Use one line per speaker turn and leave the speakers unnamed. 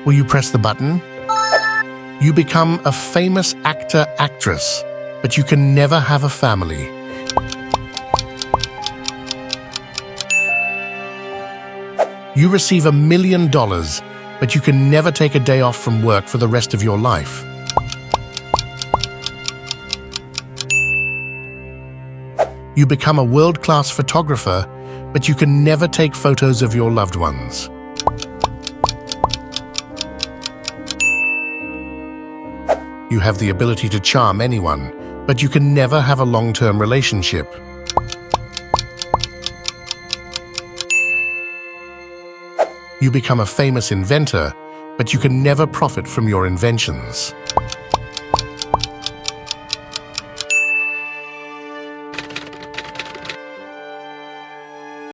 Will you press the button? You become a famous actor, actress, but you can never have a family. You receive $1 million, but you can never take a day off from work for the rest of your life. You become a world-class photographer, but you can never take photos of your loved ones. You have the ability to charm anyone, but you can never have a long-term relationship. You become a famous inventor, but you can never profit from your inventions.